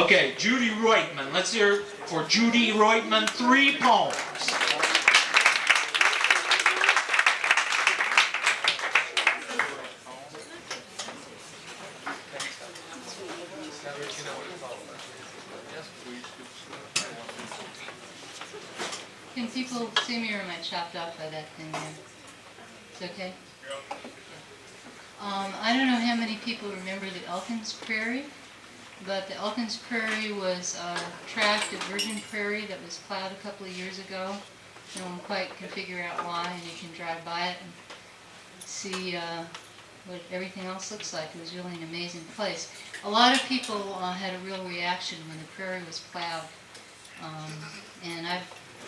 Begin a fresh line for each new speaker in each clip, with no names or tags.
Okay, Judy Roitman. Let's hear it for Judy Roitman, 3 poems.
Can people see me, or am I chopped off by that thing there? It's okay? I don't know how many people remember the Elkins Prairie, but the Elkins Prairie was a tract of virgin prairie that was plowed a couple of years ago. No one quite can figure out why, and you can drive by it and see what everything else looks like. It was really an amazing place. A lot of people had a real reaction when the prairie was plowed, and I've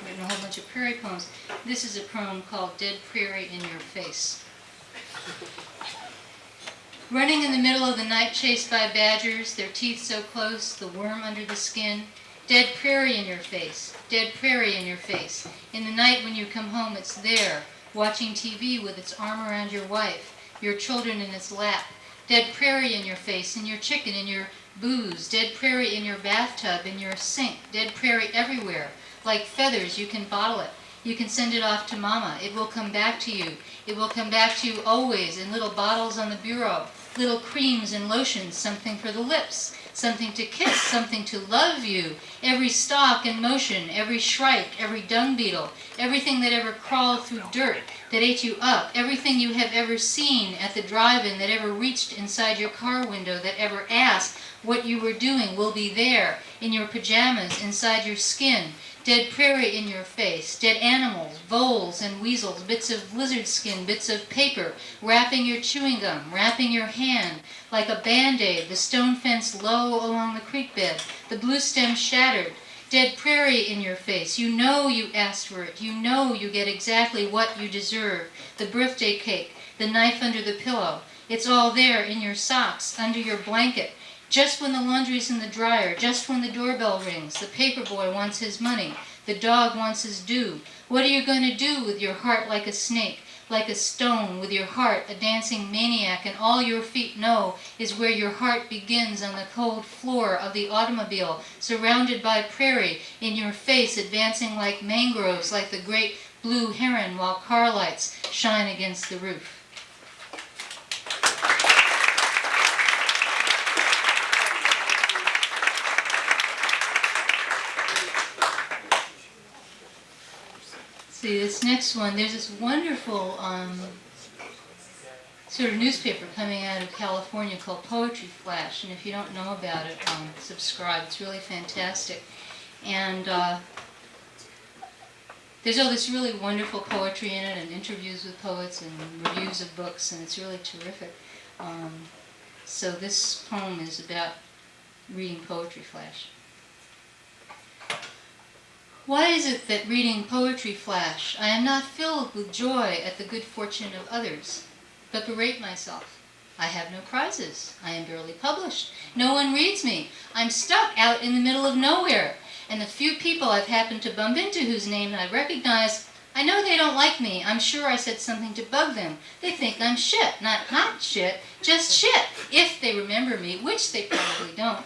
written a whole bunch of prairie poems. This is a poem called Dead Prairie in Your Face. Running in the middle of the night chased by badgers, their teeth so close, the worm under the skin. Dead prairie in your face, dead prairie in your face. In the night when you come home, it's there, watching TV with its arm around your wife, your children in its lap. Dead prairie in your face, in your chicken, in your booze. Dead prairie in your bathtub, in your sink. Dead prairie everywhere. Like feathers, you can bottle it. You can send it off to Mama. It will come back to you. It will come back to you always in little bottles on the bureau. Little creams and lotions, something for the lips, something to kiss, something to love you. Every stalk in motion, every shrike, every dung beetle, everything that ever crawled through dirt, that ate you up, everything you have ever seen at the drive-in, that ever reached inside your car window, that ever asked what you were doing, will be there, in your pajamas, inside your skin. Dead prairie in your face, dead animals, voles and weasels, bits of lizard skin, bits of paper, wrapping your chewing gum, wrapping your hand, like a band-aid, the stone fence low along the creek bed, the blue stem shattered. Dead prairie in your face, you know you asked for it, you know you get exactly what you deserve, the birthday cake, the knife under the pillow, it's all there in your socks, under your blanket. Just when the laundry's in the dryer, just when the doorbell rings, the paperboy wants his money, the dog wants his due. What are you going to do with your heart like a snake, like a stone, with your heart a dancing maniac, and all your feet know is where your heart begins, on the cold floor of the automobile, surrounded by prairie, in your face advancing like mangroves, like the great blue heron, while car lights shine against the roof. See, this next one, there's this wonderful sort of newspaper coming out of California called Poetry Flash, and if you don't know about it, subscribe. It's really fantastic. And there's all this really wonderful poetry in it, and interviews with poets, and reviews of books, and it's really terrific. So this poem is about reading Poetry Flash. Why is it that reading Poetry Flash, I am not filled with joy at the good fortune of others, but berate myself? I have no prizes. I am barely published. No one reads me. I'm stuck out in the middle of nowhere. And the few people I've happened to bump into whose name I recognize, I know they don't like me. I'm sure I said something to bug them. They think I'm shit. Not hot shit, just shit, if they remember me, which they probably don't.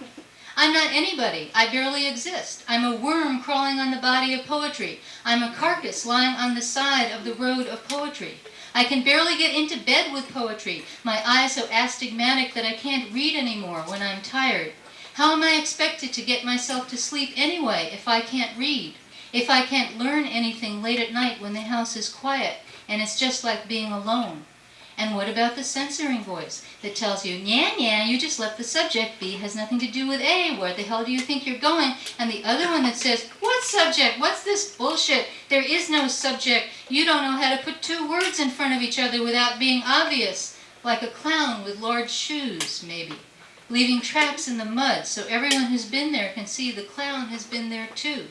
I'm not anybody. I barely exist. I'm a worm crawling on the body of poetry. I'm a carcass lying on the side of the road of poetry. I can barely get into bed with poetry. My eyes so astigmatic that I can't read anymore when I'm tired. How am I expected to get myself to sleep anyway if I can't read? If I can't learn anything late at night when the house is quiet and it's just like being alone? And what about the censoring voice that tells you, yeah, you just left the subject, B has nothing to do with A, where the hell do you think you're going? And the other one that says, what subject? What's this bullshit? There is no subject. You don't know how to put 2 words in front of each other without being obvious, like a clown with large shoes, maybe, leaving tracks in the mud so everyone who's been there can see the clown has been there too.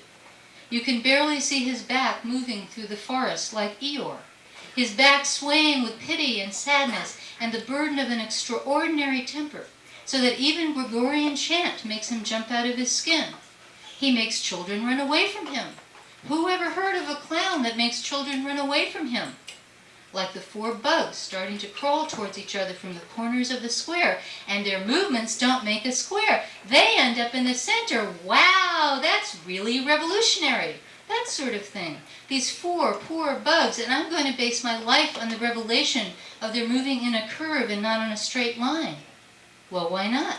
You can barely see his back moving through the forest like Eeyore. His back swaying with pity and sadness and the burden of an extraordinary temper, so that even Gregorian chant makes him jump out of his skin. He makes children run away from him. Who ever heard of a clown that makes children run away from him? like the 4 bugs starting to crawl towards each other from the corners of the square, and their movements don't make a square. They end up in the center. Wow, that's really revolutionary. That sort of thing. These 4 poor bugs, and I'm going to base my life on the revelation of their moving in a curve and not on a straight line. Well, why not?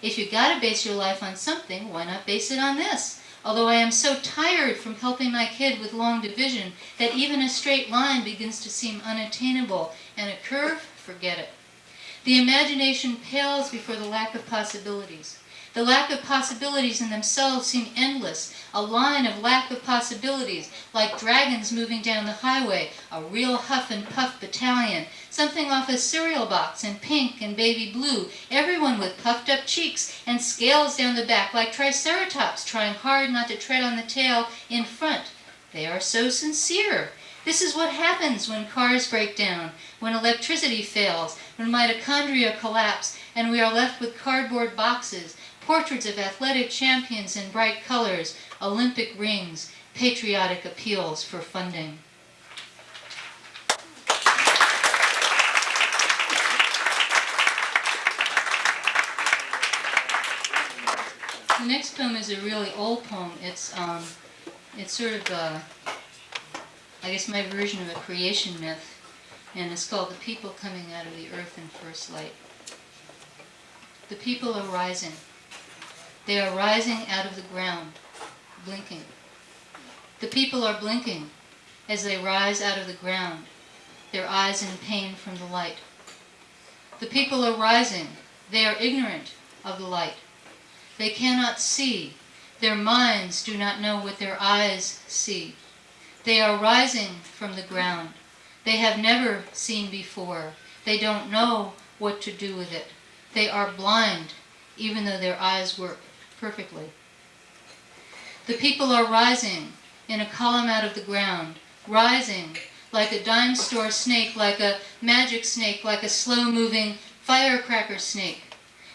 If you gotta base your life on something, why not base it on this? Although I am so tired from helping my kid with long division that even a straight line begins to seem unattainable, and a curve, forget it. The imagination pales before the lack of possibilities. The lack of possibilities in themselves seem endless, a line of lack of possibilities, like dragons moving down the highway, a real huff and puff battalion, something off a cereal box in pink and baby blue, everyone with puffed up cheeks and scales down the back like triceratops trying hard not to tread on the tail in front. They are so sincere. This is what happens when cars break down, when electricity fails, when mitochondria collapse, and we are left with cardboard boxes, portraits of athletic champions in bright colors, Olympic rings, patriotic appeals for funding. The next poem is a really old poem. It's sort of I guess my version of a creation myth, and it's called The People Coming Out of the Earth in First Light. The people are rising. They are rising out of the ground, blinking. The people are blinking as they rise out of the ground, their eyes in pain from the light. The people are rising. They are ignorant of the light. They cannot see. Their minds do not know what their eyes see. They are rising from the ground. They have never seen before. They don't know what to do with it. They are blind, even though their eyes work perfectly. The people are rising in a column out of the ground, rising like a dime store snake, like a magic snake, like a slow-moving firecracker snake.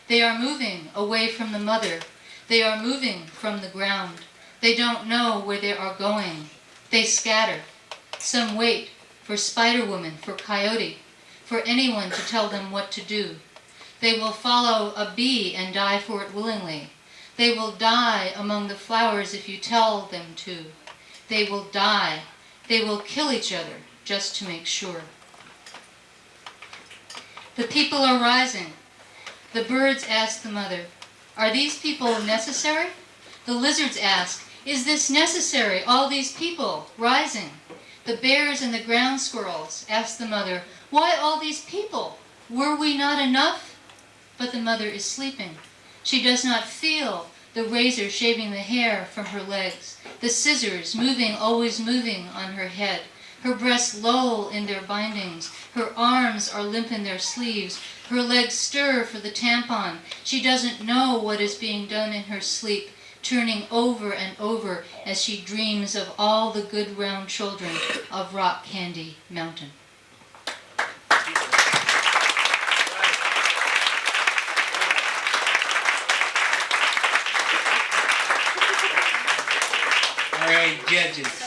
They are moving away from the mother. They are moving from the ground. They don't know where they are going. They scatter. Some wait for Spider-Woman, for Coyote, for anyone to tell them what to do. They will follow a bee and die for it willingly. They will die among the flowers if you tell them to. They will die. They will kill each other just to make sure. The people are rising. The birds ask the mother, "Are these people necessary?" The lizards ask, "Is this necessary, all these people rising?" The bears and the ground squirrels ask the mother, "Why all these people? Were we not enough?" But the mother is sleeping. She does not feel the razor shaving the hair from her legs, the scissors moving, always moving on her head. Her breasts loll in their bindings. Her arms are limp in their sleeves. Her legs stir for the tampon. She doesn't know what is being done in her sleep, turning over and over as she dreams of all the good round children of Rock Candy Mountain.
All right, judges.